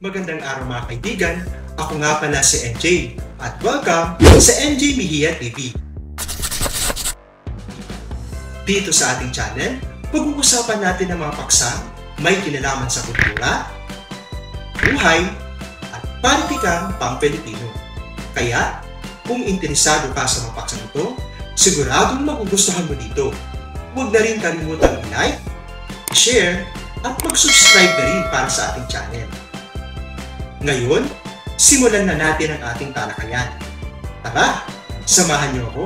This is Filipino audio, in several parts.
Magandang araw mga kaibigan, ako nga pala si NJ at welcome sa NJ Mejia TV. Dito sa ating channel, pag-uusapan natin ang mga paksang may kinalaman sa kultura, buhay, at politikang pang-Pilipino. Kaya, kung interesado ka sa mga paksang ito, siguradong magugustuhan mo dito. Huwag na rin kalimutang i-like, share, at mag-subscribe na rin para sa ating channel. Ngayon, simulan na natin ang ating talakayan. Tara, samahan niyo ako.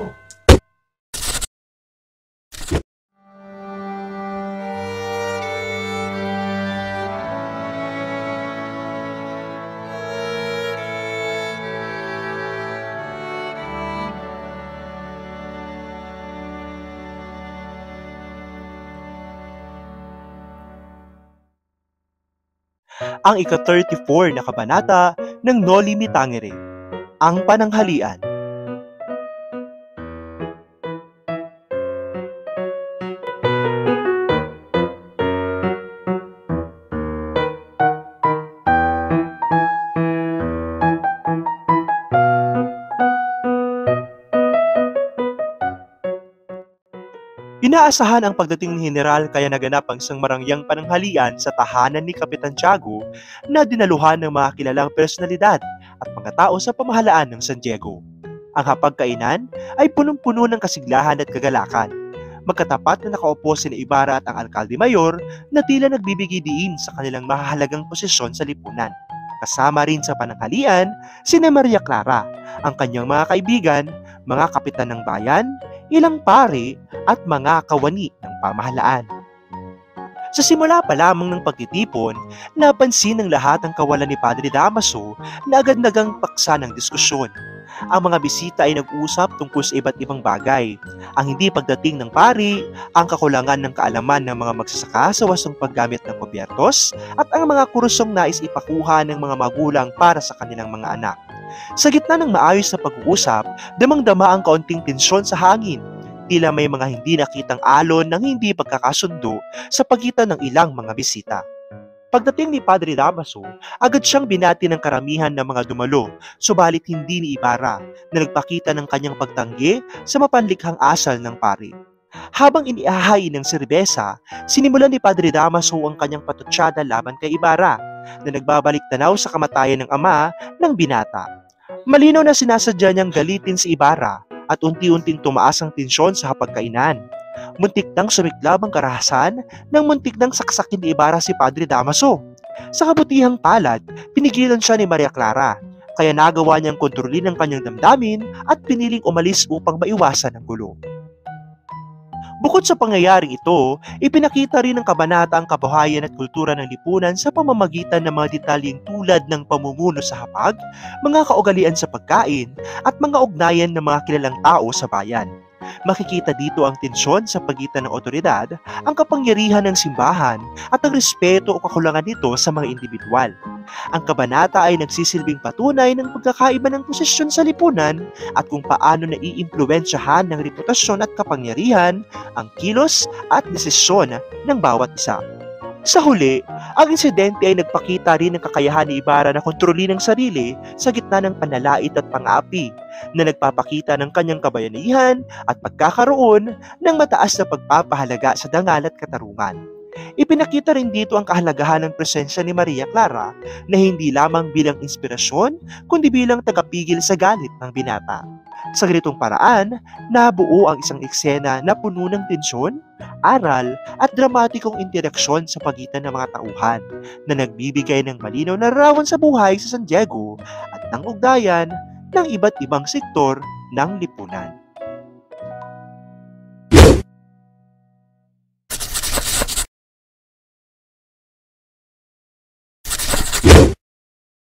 Ang ika-34 na kabanata ng Noli Me Tangere, ang pananghalian. Inaasahan ang pagdating ni General kaya naganap ang isang marangyang pananghalian sa tahanan ni Kapitan Tiago na dinaluhan ng mga kilalang personalidad at mga tao sa pamahalaan ng San Diego. Ang hapagkainan ay punong-puno ng kasiglahan at kagalakan. Magkatapat na nakaupo sina Ibarra at ang Alkalde Mayor na tila nagbibigay diin sa kanilang mahalagang posisyon sa lipunan. Kasama rin sa pananghalian sina Maria Clara, ang kanyang mga kaibigan, mga kapitan ng bayan, ilang pare at mga kawani ng pamahalaan. Sa simula pa lamang ng pagtitipon, napansin ng lahat ang kawalan ni Padre Damaso na agad-nagang paksa ng diskusyon. Ang mga bisita ay nag-usap tungkol sa iba't ibang bagay. Ang hindi pagdating ng pari, ang kakulangan ng kaalaman ng mga magsasaka sa wastong paggamit ng kubyertos, at ang mga kursong nais ipakuha ng mga magulang para sa kanilang mga anak. Sa gitna ng maayos na pag-uusap, damang-dama ang kaunting tensyon sa hangin. Tila may mga hindi nakitang alon ng hindi pagkakasundo sa pagitan ng ilang mga bisita. Pagdating ni Padre Damaso, agad siyang binati ng karamihan ng mga dumalo, subalit hindi ni Ibarra na nagpakita ng kanyang pagtanggi sa mapanlikhang asal ng pari. Habang iniahay ng serbesa, sinimulan ni Padre Damaso ang kanyang patutsada laban kay Ibarra na nagbabalik tanaw sa kamatayan ng ama ng binata. Malinaw na sinasadya niyang galitin si Ibarra at unti-unting tumaas ang tensyon sa hapagkainan. Muntik nang sumiklab ang karahasan nang muntik nang saksakin ni Ibarra si Padre Damaso. Sa kabutihang palad, pinigilan siya ni Maria Clara, kaya nagawa niyang kontrolin ang kanyang damdamin at piniling umalis upang maiwasan ang gulo. Bukod sa pangyayaring ito, ipinakita rin ng kabanata ang kabuhayan at kultura ng lipunan sa pamamagitan ng mga detalyeng tulad ng pamumuno sa hapag, mga kaugalian sa pagkain, at mga ugnayan ng mga kilalang tao sa bayan. Makikita dito ang tensyon sa pagitan ng otoridad, ang kapangyarihan ng simbahan, at ang respeto o kakulangan nito sa mga individual. Ang kabanata ay nagsisilbing patunay ng pagkakaiba ng posisyon sa lipunan at kung paano naiimpluwensyahan ng reputasyon at kapangyarihan ang kilos at desisyon ng bawat isa. Sa huli, ang insidente ay nagpakita rin ng kakayahan ni Ibarra na kontrolin ang sarili sa gitna ng panlalait at pang-aapi na nagpapakita ng kanyang kabayanihan at pagkakaroon ng mataas na pagpapahalaga sa dangal at katarungan. Ipinakita rin dito ang kahalagahan ng presensya ni Maria Clara na hindi lamang bilang inspirasyon kundi bilang tagapigil sa galit ng binata. Sa ganitong paraan, nabuo ang isang eksena na puno ng tensyon, aral at dramatikong interaksyon sa pagitan ng mga tauhan na nagbibigay ng malinaw na larawan sa buhay sa San Diego at ng ugnayan ng iba't ibang sektor ng lipunan.